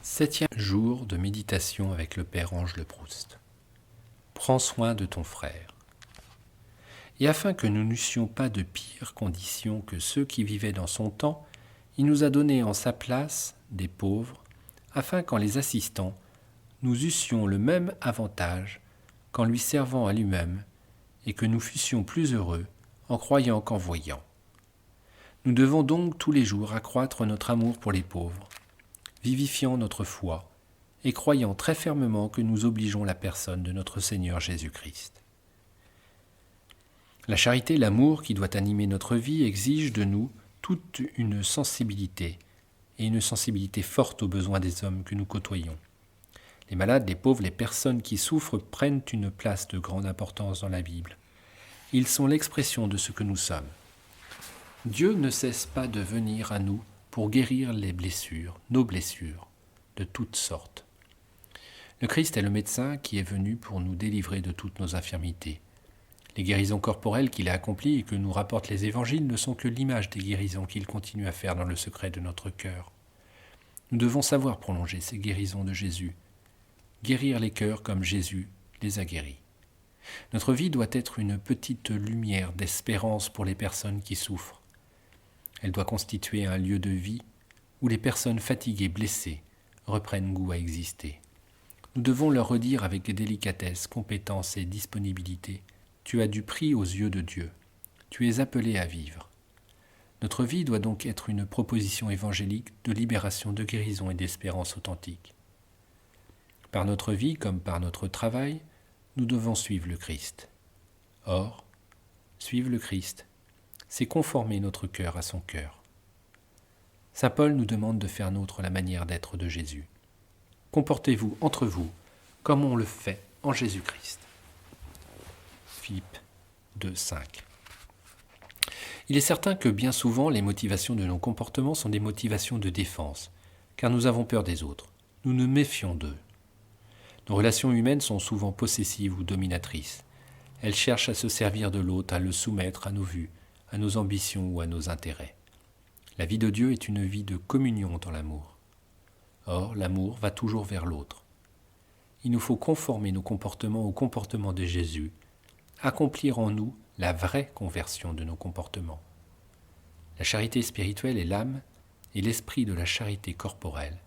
Septième jour de méditation avec le Père Ange Le Proust. Prends soin de ton frère. Et afin que nous n'eussions pas de pires conditions que ceux qui vivaient dans son temps, il nous a donné en sa place des pauvres, afin qu'en les assistant, nous eussions le même avantage qu'en lui servant à lui-même, et que nous fussions plus heureux en croyant qu'en voyant. Nous devons donc tous les jours accroître notre amour pour les pauvres, vivifiant notre foi et croyant très fermement que nous obligeons la personne de notre Seigneur Jésus-Christ. La charité et l'amour qui doit animer notre vie exigent de nous toute une sensibilité, et une sensibilité forte aux besoins des hommes que nous côtoyons. Les malades, les pauvres, les personnes qui souffrent prennent une place de grande importance dans la Bible. Ils sont l'expression de ce que nous sommes. Dieu ne cesse pas de venir à nous pour guérir les blessures, nos blessures, de toutes sortes. Le Christ est le médecin qui est venu pour nous délivrer de toutes nos infirmités. Les guérisons corporelles qu'il a accomplies et que nous rapportent les évangiles ne sont que l'image des guérisons qu'il continue à faire dans le secret de notre cœur. Nous devons savoir prolonger ces guérisons de Jésus, guérir les cœurs comme Jésus les a guéris. Notre vie doit être une petite lumière d'espérance pour les personnes qui souffrent. Elle doit constituer un lieu de vie où les personnes fatiguées, blessées, reprennent goût à exister. Nous devons leur redire avec délicatesse, compétence et disponibilité: tu as du prix aux yeux de Dieu. Tu es appelé à vivre. Notre vie doit donc être une proposition évangélique de libération, de guérison et d'espérance authentique. Par notre vie comme par notre travail, nous devons suivre le Christ. Or, suivre le Christ, c'est conformer notre cœur à son cœur. Saint Paul nous demande de faire nôtre la manière d'être de Jésus. Comportez-vous entre vous comme on le fait en Jésus-Christ. Philippe 2, 5. Il est certain que bien souvent, les motivations de nos comportements sont des motivations de défense, car nous avons peur des autres. Nous nous méfions d'eux. Nos relations humaines sont souvent possessives ou dominatrices. Elles cherchent à se servir de l'autre, à le soumettre à nos vues, à nos ambitions ou à nos intérêts. La vie de Dieu est une vie de communion dans l'amour. Or, l'amour va toujours vers l'autre. Il nous faut conformer nos comportements au comportement de Jésus, accomplir en nous la vraie conversion de nos comportements. La charité spirituelle est l'âme et l'esprit de la charité corporelle,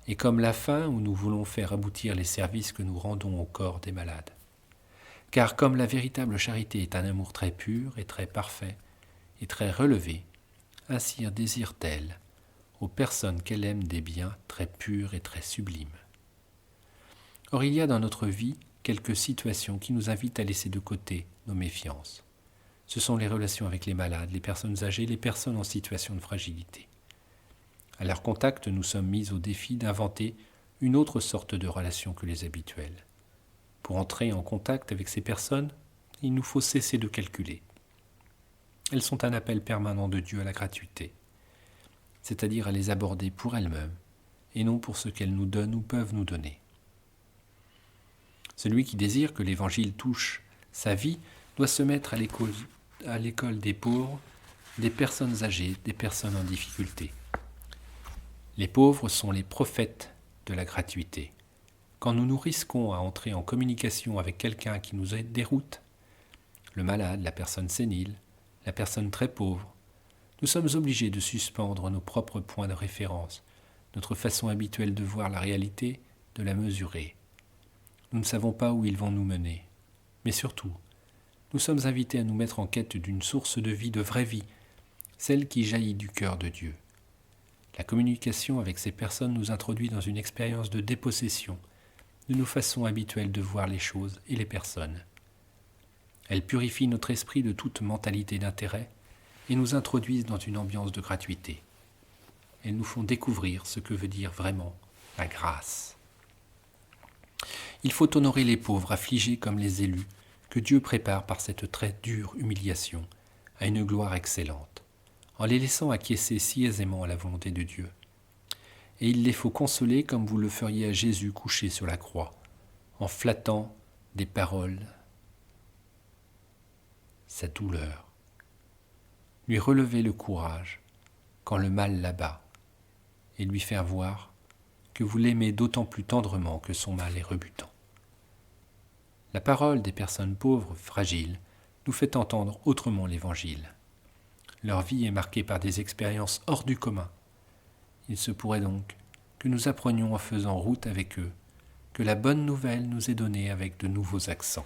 et comme la fin où nous voulons faire aboutir les services que nous rendons au corps des malades. Car comme la véritable charité est un amour très pur et très parfait et très relevé, ainsi désire-t-elle aux personnes qu'elle aime des biens très purs et très sublimes. Or il y a dans notre vie quelques situations qui nous invitent à laisser de côté nos méfiances. Ce sont les relations avec les malades, les personnes âgées, les personnes en situation de fragilité. À leur contact, nous sommes mis au défi d'inventer une autre sorte de relation que les habituelles. Pour entrer en contact avec ces personnes, il nous faut cesser de calculer. Elles sont un appel permanent de Dieu à la gratuité, c'est-à-dire à les aborder pour elles-mêmes et non pour ce qu'elles nous donnent ou peuvent nous donner. Celui qui désire que l'Évangile touche sa vie doit se mettre à l'école des pauvres, des personnes âgées, des personnes en difficulté. Les pauvres sont les prophètes de la gratuité. Quand nous nous risquons à entrer en communication avec quelqu'un qui nous déroute, le malade, la personne sénile, la personne très pauvre, nous sommes obligés de suspendre nos propres points de référence, notre façon habituelle de voir la réalité, de la mesurer. Nous ne savons pas où ils vont nous mener, mais surtout, nous sommes invités à nous mettre en quête d'une source de vie, de vraie vie, celle qui jaillit du cœur de Dieu. La communication avec ces personnes nous introduit dans une expérience de dépossession de nos façons habituelles de voir les choses et les personnes. Elles purifient notre esprit de toute mentalité d'intérêt et nous introduisent dans une ambiance de gratuité. Elles nous font découvrir ce que veut dire vraiment la grâce. Il faut honorer les pauvres, affligés comme les élus, que Dieu prépare par cette très dure humiliation à une gloire excellente, en les laissant acquiescer si aisément à la volonté de Dieu. Et il les faut consoler comme vous le feriez à Jésus couché sur la croix, en flattant des paroles sa douleur, lui relever le courage quand le mal l'abat, et lui faire voir que vous l'aimez d'autant plus tendrement que son mal est rebutant. La parole des personnes pauvres, fragiles, nous fait entendre autrement l'Évangile. Leur vie est marquée par des expériences hors du commun. Il se pourrait donc que nous apprenions en faisant route avec eux, que la bonne nouvelle nous est donnée avec de nouveaux accents.